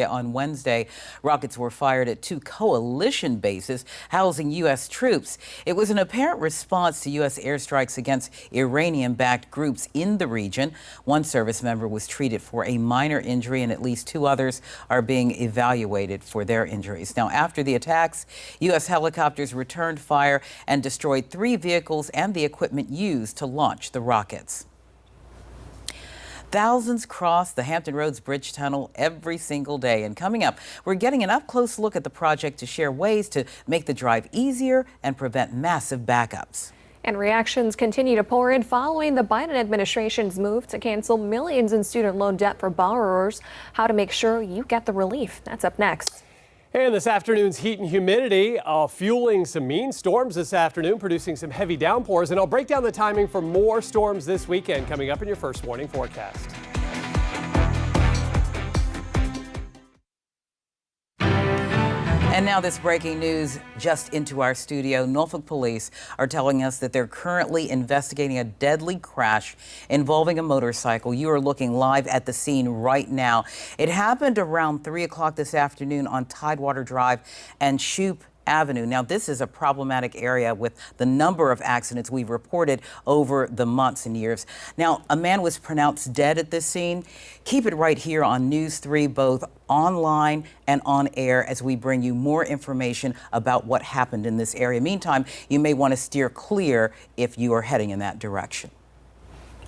On Wednesday, rockets were fired at two coalition bases housing U.S. troops. It was an apparent response to U.S. airstrikes against Iranian-backed groups in the region. One service member was treated for a minor injury, and at least two others are being evaluated for their injuries. Now, after the attacks, U.S. helicopters returned fire and destroyed three vehicles and the equipment used to launch the rockets. Thousands cross the Hampton Roads Bridge Tunnel every single day. And coming up, we're getting an up-close look at the project to share ways to make the drive easier and prevent massive backups. And reactions continue to pour in following the Biden administration's move to cancel millions in student loan debt for borrowers. How to make sure you get the relief. That's up next. And this afternoon's heat and humidity fueling some mean storms this afternoon, producing some heavy downpours. And I'll break down the timing for more storms this weekend coming up in your first warning forecast. And now this breaking news just into our studio. Norfolk police are telling us that they're currently investigating a deadly crash involving a motorcycle. You are looking live at the scene right now. It happened around 3 o'clock this afternoon on Tidewater Drive and Shoup Avenue. Now, this is a problematic area with the number of accidents we've reported over the months and years. Now, a man was pronounced dead at this scene. Keep it right here on News 3, both online and on air, as we bring you more information about what happened in this area. Meantime, you may want to steer clear if you are heading in that direction.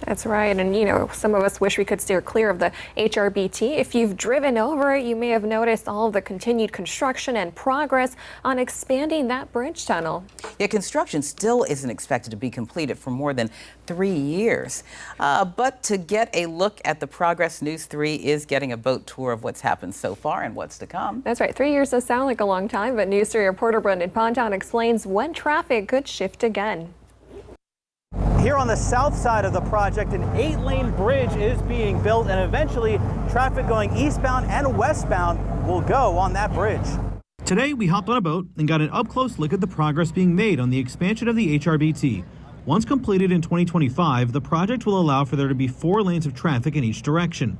That's right. And, you know, some of us wish we could steer clear of the HRBT. If you've driven over it, you may have noticed all of the continued construction and progress on expanding that bridge tunnel. Yeah, construction still isn't expected to be completed for more than 3 years. But to get a look at the progress, News 3 is getting a boat tour of what's happened so far and what's to come. That's right. 3 years does sound like a long time, but News 3 reporter Brendan Ponton explains when traffic could shift again. Here on the south side of the project, an 8-lane bridge is being built, and eventually traffic going eastbound and westbound will go on that bridge. Today, we hopped on a boat and got an up-close look at the progress being made on the expansion of the HRBT. Once completed in 2025, the project will allow for there to be 4 lanes of traffic in each direction.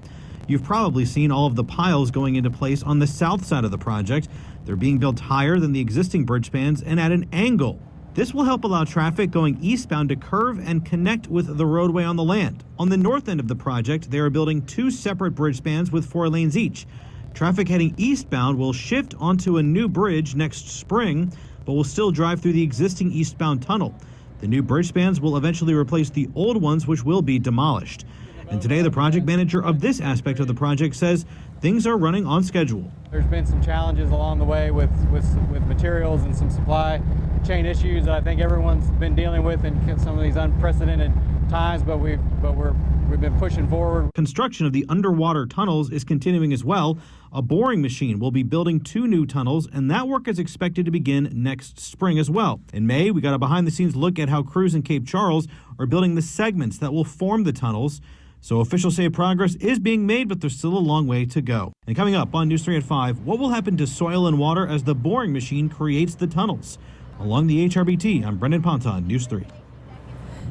You've probably seen all of the piles going into place on the south side of the project. They're being built higher than the existing bridge spans and at an angle. This will help allow traffic going eastbound to curve and connect with the roadway on the land. On the north end of the project, they are building 2 separate bridge spans with 4 lanes each. Traffic heading eastbound will shift onto a new bridge next spring, but will still drive through the existing eastbound tunnel. The new bridge spans will eventually replace the old ones, which will be demolished. And today, the project manager of this aspect of the project says things are running on schedule. There's been some challenges along the way with materials and some supply chain issues that I think everyone's been dealing with in some of these unprecedented times, but we've been pushing forward. Construction of the underwater tunnels is continuing as well. A boring machine will be building 2 new tunnels, and that work is expected to begin next spring as well. In May, we got a behind-the-scenes look at how crews in Cape Charles are building the segments that will form the tunnels. So officials say progress is being made, but there's still a long way to go. And coming up on News 3 at 5, what will happen to soil and water as the boring machine creates the tunnels? Along the HRBT, I'm Brendan Ponton, News 3.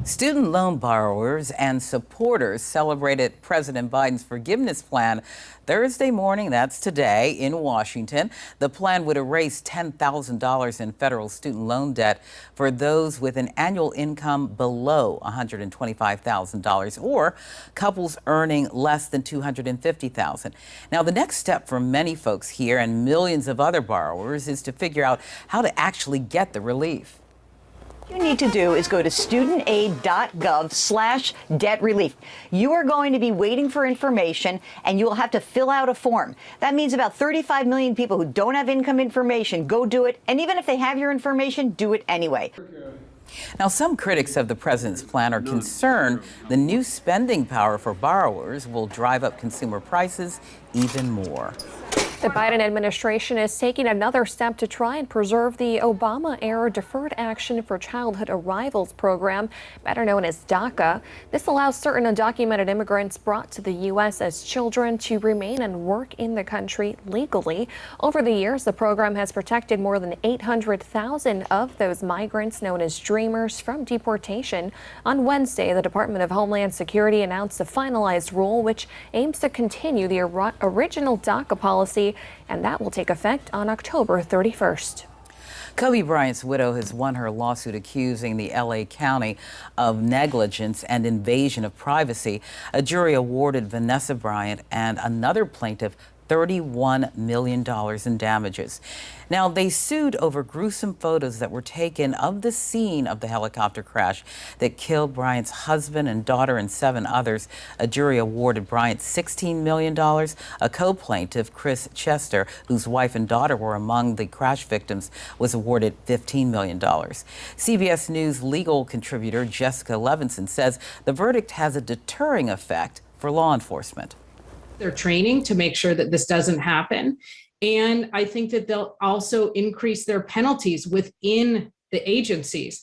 Student loan borrowers and supporters celebrated President Biden's forgiveness plan Thursday morning, that's today, in Washington. The plan would erase $10,000 in federal student loan debt for those with an annual income below $125,000 or couples earning less than $250,000. Now, the next step for many folks here and millions of other borrowers is to figure out how to actually get the relief. What you need to do is go to studentaid.gov/debt relief. You are going to be waiting for information, and you will have to fill out a form. That means about 35 million people who don't have income information. Go do it. And even if they have your information, do it anyway. Now, some critics of the president's plan are concerned the new spending power for borrowers will drive up consumer prices even more. The Biden administration is taking another step to try and preserve the Obama-era Deferred Action for Childhood Arrivals program, better known as DACA. This allows certain undocumented immigrants brought to the U.S. as children to remain and work in the country legally. Over the years, the program has protected more than 800,000 of those migrants known as Dreamers from deportation. On Wednesday, the Department of Homeland Security announced a finalized rule which aims to continue the original DACA policy, and that will take effect on October 31st. Kobe Bryant's widow has won her lawsuit accusing the L.A. County of negligence and invasion of privacy. A jury awarded Vanessa Bryant and another plaintiff $31 million in damages. Now, they sued over gruesome photos that were taken of the scene of the helicopter crash that killed Bryant's husband and daughter and 7 others. A jury awarded Bryant $16 million. A co-plaintiff, Chris Chester, whose wife and daughter were among the crash victims, was awarded $15 million. CBS News legal contributor Jessica Levinson says the verdict has a deterring effect for law enforcement. Their training to make sure that this doesn't happen. And I think that they'll also increase their penalties within the agencies.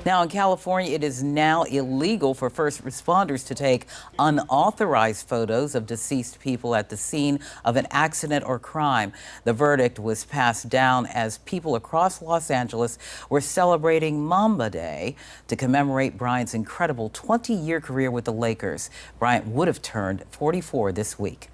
Now in California, it is now illegal for first responders to take unauthorized photos of deceased people at the scene of an accident or crime. The verdict was passed down as people across Los Angeles were celebrating Mamba Day to commemorate Bryant's incredible 20-year career with the Lakers. Bryant would have turned 44 this week.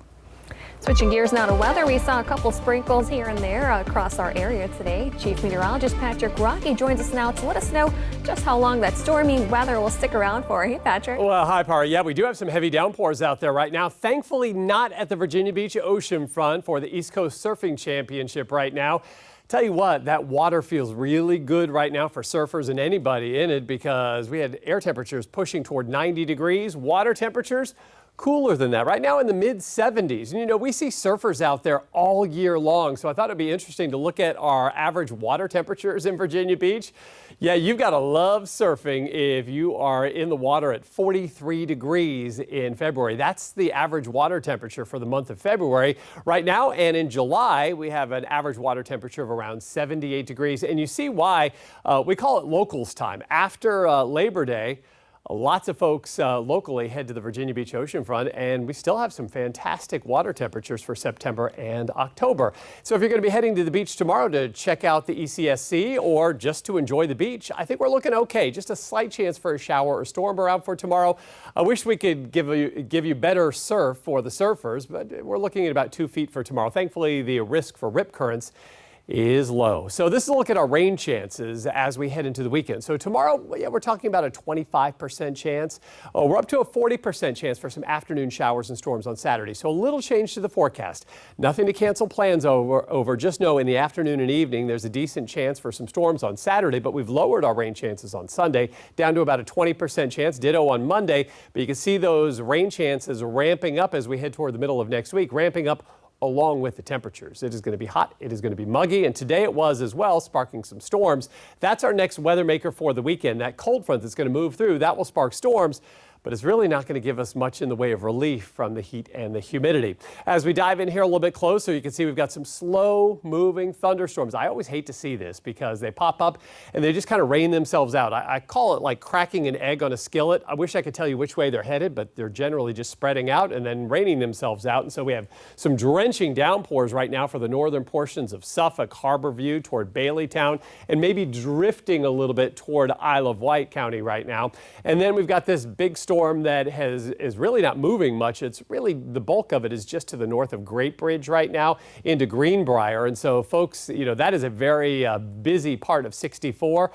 Switching gears now to weather, we saw a couple sprinkles here and there across our area today. Chief Meteorologist Patrick Rocky joins us now to let us know just how long that stormy weather will stick around for. Hey, Patrick. Well, hi, Par. Yeah, we do have some heavy downpours out there right now. Thankfully, not at the Virginia Beach ocean front for the East Coast Surfing Championship right now. Tell you what, that water feels really good right now for surfers and anybody in it because we had air temperatures pushing toward 90 degrees, water temperatures cooler than that. Right now in the mid 70s. And you know, we see surfers out there all year long. So I thought it'd be interesting to look at our average water temperatures in Virginia Beach. Yeah, you've got to love surfing if you are in the water at 43 degrees in February. That's the average water temperature for the month of February right now. And in July, we have an average water temperature of around 78 degrees. And you see why we call it locals time. After Labor Day, lots of folks locally head to the Virginia Beach oceanfront, and we still have some fantastic water temperatures for September and October. So if you're going to be heading to the beach tomorrow to check out the ECSC or just to enjoy the beach, I think we're looking okay. Just a slight chance for a shower or storm around for tomorrow. I wish we could give you better surf for the surfers, but we're looking at about 2 feet for tomorrow. Thankfully, the risk for rip currents is low. So this is a look at our rain chances as we head into the weekend. So tomorrow, yeah, we're talking about a 25% chance. We're up to a 40% chance for some afternoon showers and storms on Saturday. So a little change to the forecast. Nothing to cancel plans over. Just know in the afternoon and evening, there's a decent chance for some storms on Saturday, but we've lowered our rain chances on Sunday down to about a 20% chance. Ditto on Monday, but you can see those rain chances ramping up as we head toward the middle of next week, ramping up along with the temperatures. It is going to be hot, it is going to be muggy, and today it was as well, sparking some storms. That's our next weather maker for the weekend. That cold front that's going to move through, that will spark storms, but it's really not going to give us much in the way of relief from the heat and the humidity. As we dive in here a little bit closer, you can see we've got some slow moving thunderstorms. I always hate to see this because they pop up and they just kind of rain themselves out. I call it like cracking an egg on a skillet. I wish I could tell you which way they're headed, but they're generally just spreading out and then raining themselves out. And so we have some drenching downpours right now for the northern portions of Suffolk, Harborview, toward Baileytown, and maybe drifting a little bit toward Isle of Wight County right now. And then we've got this big storm that is really not moving much. It's really, the bulk of it is just to the north of Great Bridge right now into Greenbrier. And so folks, you know, that is a very busy part of 64.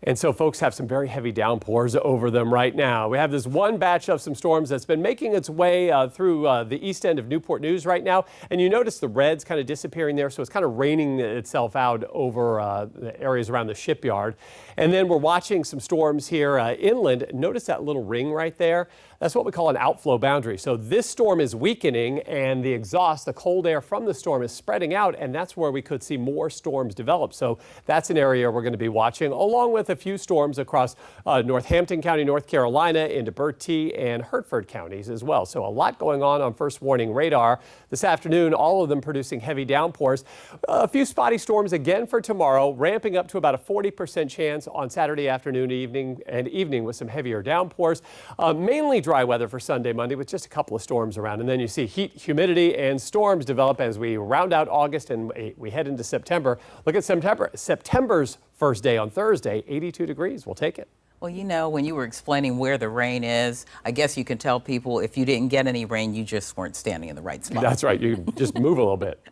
And so folks have some very heavy downpours over them right now. We have this one batch of some storms that's been making its way through the east end of Newport News right now. And you notice the reds kind of disappearing there. So it's kind of raining itself out over the areas around the shipyard. And then we're watching some storms here inland. Notice that little ring right there. That's what we call an outflow boundary. So this storm is weakening and the exhaust, the cold air from the storm is spreading out, and that's where we could see more storms develop. So that's an area we're going to be watching, along with a few storms across Northampton County, North Carolina, into Bertie and Hertford counties as well. So a lot going on first warning radar this afternoon, all of them producing heavy downpours. A few spotty storms again for tomorrow, ramping up to about a 40% chance on Saturday afternoon, evening with some heavier downpours. Mainly dry weather for Sunday, Monday with just a couple of storms around. And then you see heat, humidity, and storms develop as we round out August and we head into September. Look at September's first day on Thursday, 82 degrees. We'll take it. Well, you know, when you were explaining where the rain is, I guess you can tell people if you didn't get any rain, you just weren't standing in the right spot. That's right. You just move a little bit.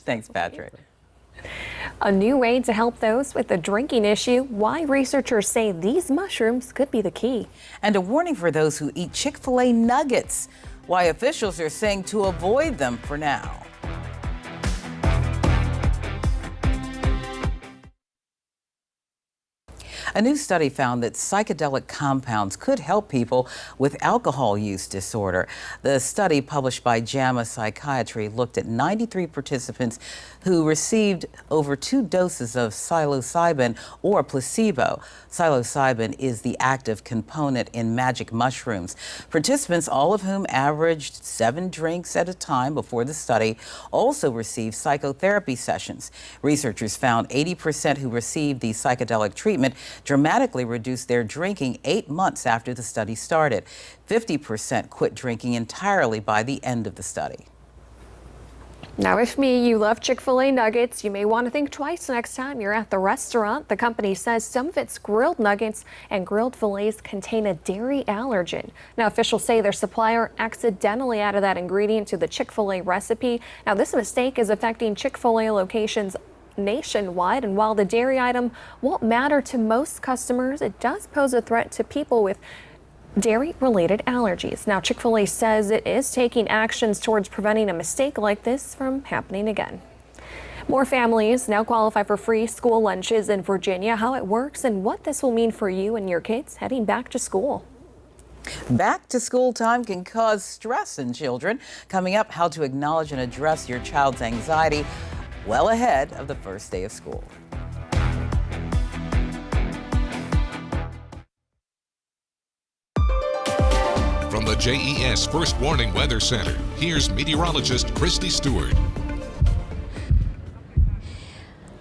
Thanks, Patrick. A new way to help those with a drinking issue, why researchers say these mushrooms could be the key. And a warning for those who eat Chick-Fil-A Nuggets, why officials are saying to avoid them for now. A new study found that psychedelic compounds could help people with alcohol use disorder. The study, published by JAMA Psychiatry, looked at 93 participants who received over 2 doses of psilocybin or placebo. Psilocybin is the active component in magic mushrooms. Participants, all of whom averaged 7 drinks at a time before the study, also received psychotherapy sessions. Researchers found 80% who received the psychedelic treatment dramatically reduced their drinking 8 months after the study started. 50% quit drinking entirely by the end of the study. Now, if you love Chick-fil-A Nuggets, you may want to think twice next time you're at the restaurant. The company says some of its grilled nuggets and grilled fillets contain a dairy allergen. Now, officials say their supplier accidentally added that ingredient to the Chick-fil-A recipe. Now, this mistake is affecting Chick-fil-A locations nationwide, and while the dairy item won't matter to most customers, it does pose a threat to people with dairy-related allergies. Now, Chick-fil-A says it is taking actions towards preventing a mistake like this from happening again. More families now qualify for free school lunches in Virginia. How it works and what this will mean for you and your kids heading back to school. Back to school time can cause stress in children. Coming up, how to acknowledge and address your child's anxiety well ahead of the first day of school. From the JES First Warning Weather Center, here's meteorologist Christy Stewart.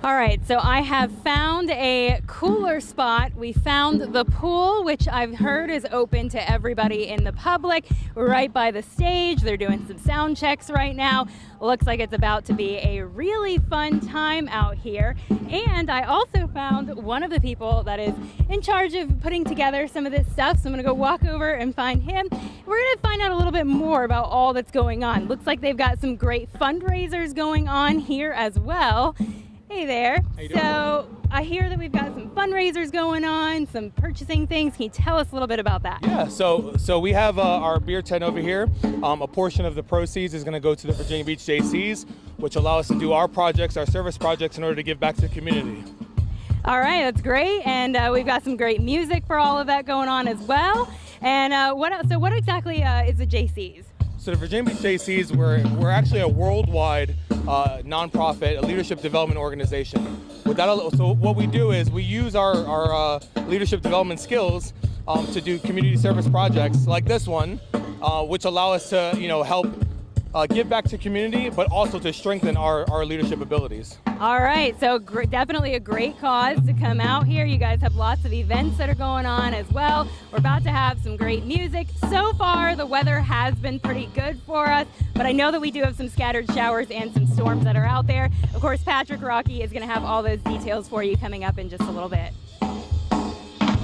All right, so I have found a cooler spot. We found the pool, which I've heard is open to everybody in the public. We're right by the stage. They're doing some sound checks right now. Looks like it's about to be a really fun time out here. And I also found one of the people that is in charge of putting together some of this stuff. So I'm gonna go walk over and find him. We're gonna find out a little bit more about all that's going on. Looks like they've got some great fundraisers going on here as well. Hey there. So I hear that we've got some fundraisers going on, some purchasing things. Can you tell us a little bit about that? Yeah, so we have our beer tent over here. A portion of the proceeds is going to go to the Virginia Beach JCs, which allow us to do our projects, our service projects, in order to give back to the community. All right, that's great. And we've got some great music for all of that going on as well. And what else? So what exactly is the JCs? So the Virginia Beach JCs, we're actually a worldwide nonprofit, a leadership development organization. So what we do is we use our leadership development skills to do community service projects like this one, which allow us to help give back to community, but also to strengthen our leadership abilities. All right, so definitely a great cause to come out here. You guys have lots of events that are going on as well. We're about to have some great music. So far, the weather has been pretty good for us, but I know that we do have some scattered showers and some storms that are out there. Of course, Patrick Rocky is going to have all those details for you coming up in just a little bit.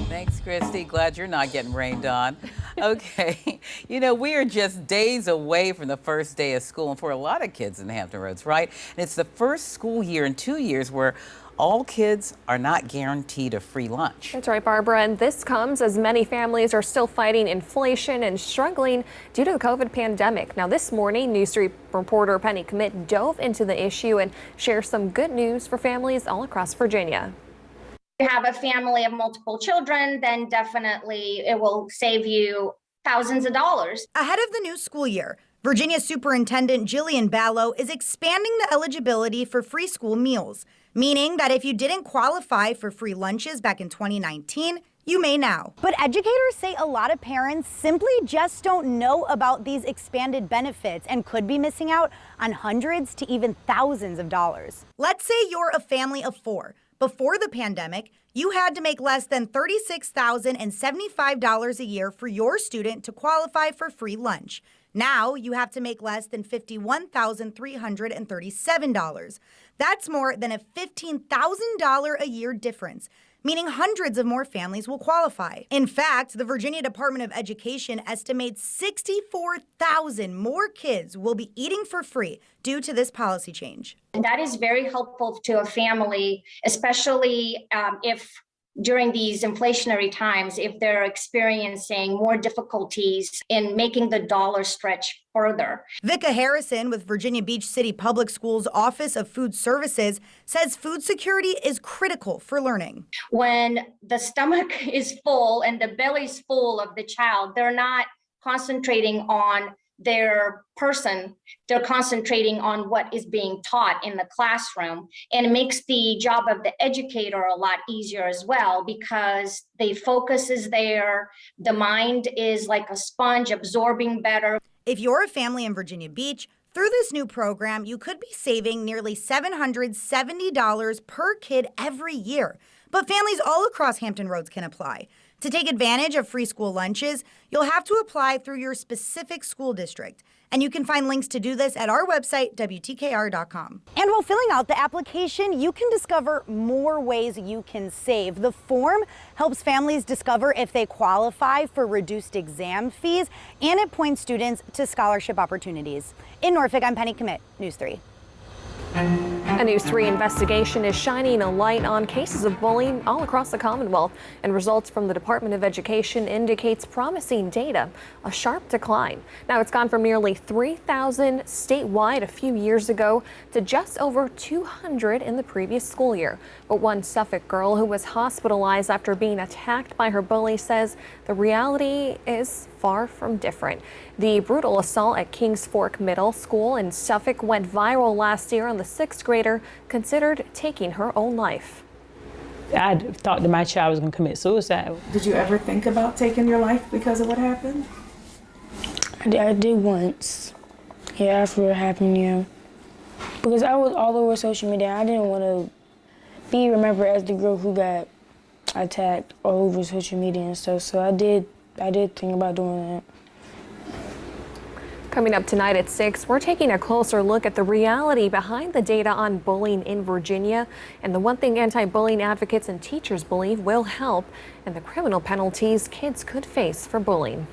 Thanks, Christy. Glad you're not getting rained on. Okay, we are just days away from the first day of school, and for a lot of kids in Hampton Roads, right? And it's the first school year in 2 years where all kids are not guaranteed a free lunch. That's right, Barbara, and this comes as many families are still fighting inflation and struggling due to the COVID pandemic. Now, this morning, News reporter Penny Commit dove into the issue and shares some good news for families all across Virginia. If you have a family of multiple children, then definitely it will save you thousands of dollars. Ahead of the new school year, Virginia Superintendent Jillian Ballo is expanding the eligibility for free school meals, meaning that if you didn't qualify for free lunches back in 2019, you may now. But educators say a lot of parents simply just don't know about these expanded benefits and could be missing out on hundreds to even thousands of dollars. Let's say you're a family of 4. Before the pandemic, you had to make less than $36,075 a year for your student to qualify for free lunch. Now you have to make less than $51,337. That's more than a $15,000 a year difference, meaning hundreds of more families will qualify. In fact, the Virginia Department of Education estimates 64,000 more kids will be eating for free due to this policy change. And that is very helpful to a family, especially if during these inflationary times, if they're experiencing more difficulties in making the dollar stretch further. Vicka Harrison with Virginia Beach City Public Schools Office of Food Services says food security is critical for learning. When the stomach is full and the belly's full of the child, they're not concentrating on their person, they're concentrating on what is being taught in the classroom. And it makes the job of the educator a lot easier as well, because the focus is there, the mind is like a sponge absorbing better. If you're a family in Virginia Beach, through this new program, you could be saving nearly $770 per kid every year. But families all across Hampton Roads can apply. To take advantage of free school lunches, you'll have to apply through your specific school district. And you can find links to do this at our website, WTKR.com. And while filling out the application, you can discover more ways you can save. The form helps families discover if they qualify for reduced exam fees, and it points students to scholarship opportunities. In Norfolk, I'm Penny Commit, News 3. A News 3 investigation is shining a light on cases of bullying all across the Commonwealth, and results from the Department of Education indicates promising data, a sharp decline. Now it's gone from nearly 3,000 statewide a few years ago to just over 200 in the previous school year. But one Suffolk girl who was hospitalized after being attacked by her bully says the reality is far from different. The brutal assault at Kings Fork Middle School in Suffolk went viral last year, and the 6th grader considered taking her own life. I thought that my child was going to commit suicide. Did you ever think about taking your life because of what happened? I did once. Yeah, after it happened, yeah. Because I was all over social media. I didn't want to be remembered as the girl who got attacked all over social media and stuff. So I did think about doing that. Coming up tonight at 6, we're taking a closer look at the reality behind the data on bullying in Virginia, and the one thing anti-bullying advocates and teachers believe will help, and the criminal penalties kids could face for bullying.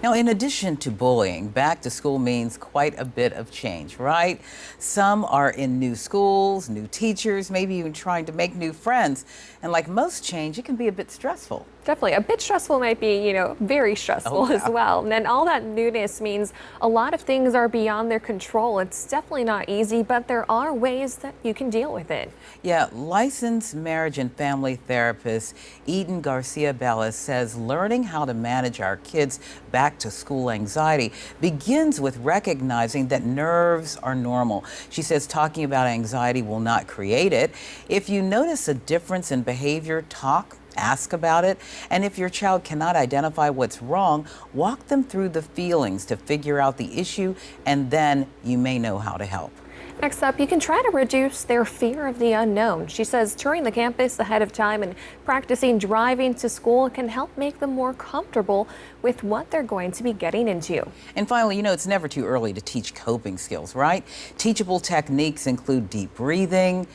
Now, in addition to bullying, back to school means quite a bit of change, right? Some are in new schools, new teachers, maybe even trying to make new friends. And like most change, it can be a bit stressful. Definitely. A bit stressful might be, very stressful as well. And then all that newness means a lot of things are beyond their control. It's definitely not easy, but there are ways that you can deal with it. Yeah, licensed marriage and family therapist Eden Garcia Bellis says learning how to manage our kids' back to school anxiety begins with recognizing that nerves are normal. She says talking about anxiety will not create it. If you notice a difference in behavior, ask about it, and if your child cannot identify what's wrong, walk them through the feelings to figure out the issue, and then you may know how to help. Next up, you can try to reduce their fear of the unknown. She says touring the campus ahead of time and practicing driving to school can help make them more comfortable with what they're going to be getting into. And finally, it's never too early to teach coping skills, right? Teachable techniques include deep breathing,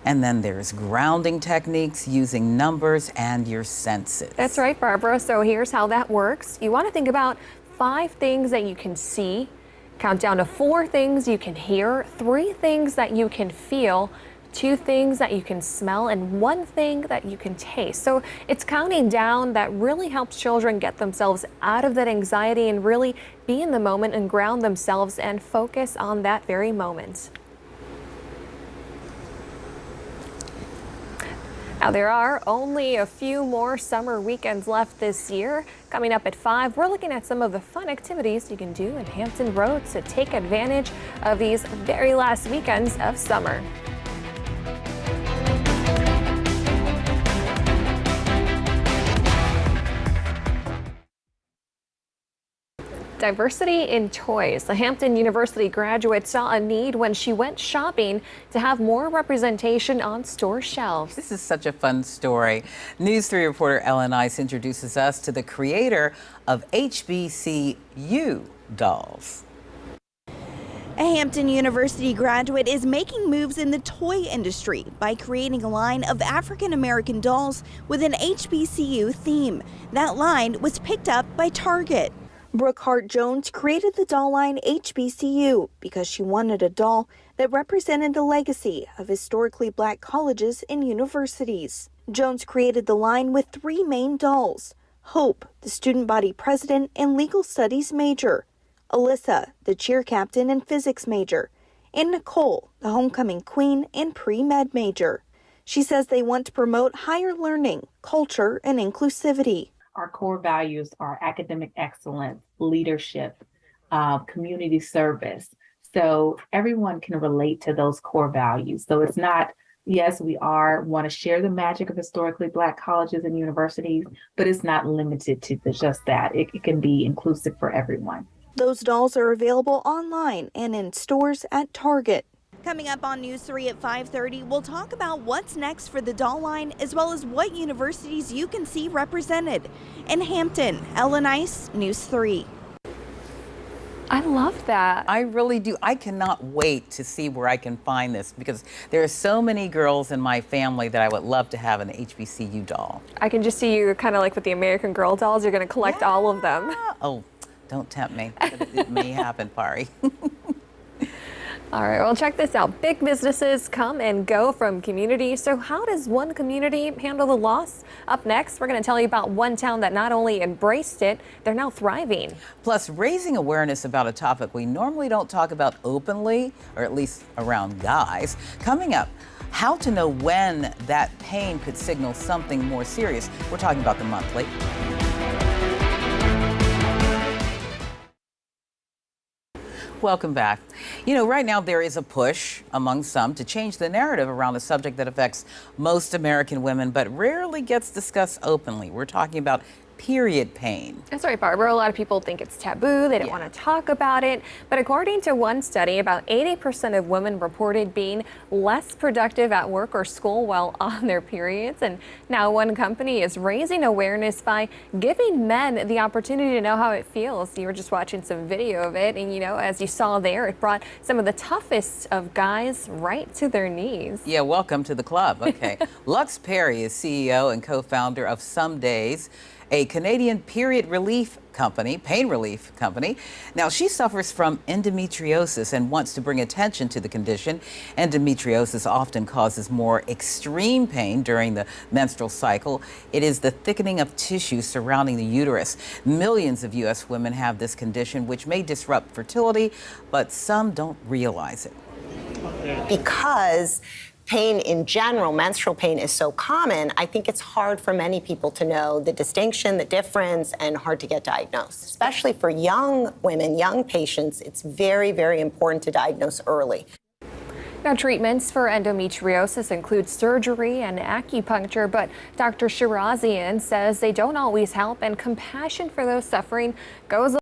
and then there's grounding techniques using numbers and your senses. That's right, Barbara. So here's how that works. You want to think about 5 things that you can see, count down to 4 things you can hear, 3 things that you can feel, 2 things that you can smell, and 1 thing that you can taste. So it's counting down that really helps children get themselves out of that anxiety and really be in the moment and ground themselves and focus on that very moment. Now, there are only a few more summer weekends left this year. Coming up at 5, we're looking at some of the fun activities you can do in Hampton Roads to take advantage of these very last weekends of summer. Diversity in toys. The Hampton University graduate saw a need when she went shopping to have more representation on store shelves. This is such a fun story. News 3 reporter Ellen Ice introduces us to the creator of HBCU dolls. A Hampton University graduate is making moves in the toy industry by creating a line of African American dolls with an HBCU theme. That line was picked up by Target. Brooke Hart-Jones created the doll line HBCU because she wanted a doll that represented the legacy of historically black colleges and universities. Jones created the line with 3 main dolls: Hope, the student body president and legal studies major; Alyssa, the cheer captain and physics major; and Nicole, the homecoming queen and pre-med major. She says they want to promote higher learning, culture, and inclusivity. Our core values are academic excellence, leadership, community service. So everyone can relate to those core values. So it's not, yes, we want to share the magic of historically black colleges and universities, but it's not limited to just that. It can be inclusive for everyone. Those dolls are available online and in stores at Target. Coming up on News 3 at 5:30, we'll talk about what's next for the doll line, as well as what universities you can see represented. In Hampton, Ellen Ice, News 3. I love that. I really do. I cannot wait to see where I can find this, because there are so many girls in my family that I would love to have an HBCU doll. I can just see you kind of like with the American Girl dolls. You're going to collect all of them. Oh, don't tempt me. It may happen, Pari. All right, well, check this out. Big businesses come and go from communities. So how does one community handle the loss? Up next, we're going to tell you about one town that not only embraced it, they're now thriving. Plus, raising awareness about a topic we normally don't talk about openly, or at least around guys. Coming up, how to know when that pain could signal something more serious. We're talking about the monthly. Welcome back. You know, right now there is a push among some to change the narrative around a subject that affects most American women, but rarely gets discussed openly. We're talking about period pain. That's right, Barbara. A lot of people think it's taboo. They don't want to talk about it. But according to one study, about 80% of women reported being less productive at work or school while on their periods. And now one company is raising awareness by giving men the opportunity to know how it feels. You were just watching some video of it, and you know, as you saw there, it brought some of the toughest of guys right to their knees. Yeah, welcome to the club. Okay. Lux Perry is CEO and co-founder of Some Days, a Canadian period relief company, pain relief company. Now, she suffers from endometriosis and wants to bring attention to the condition. Endometriosis often causes more extreme pain during the menstrual cycle. It is the thickening of tissue surrounding the uterus. Millions of U.S. women have this condition, which may disrupt fertility, but some don't realize it. Because pain in general, menstrual pain, is so common, I think it's hard for many people to know the distinction, the difference, and hard to get diagnosed. Especially for young women, young patients, it's very, very important to diagnose early. Now, treatments for endometriosis include surgery and acupuncture, but Dr. Shirazian says they don't always help, and compassion for those suffering goes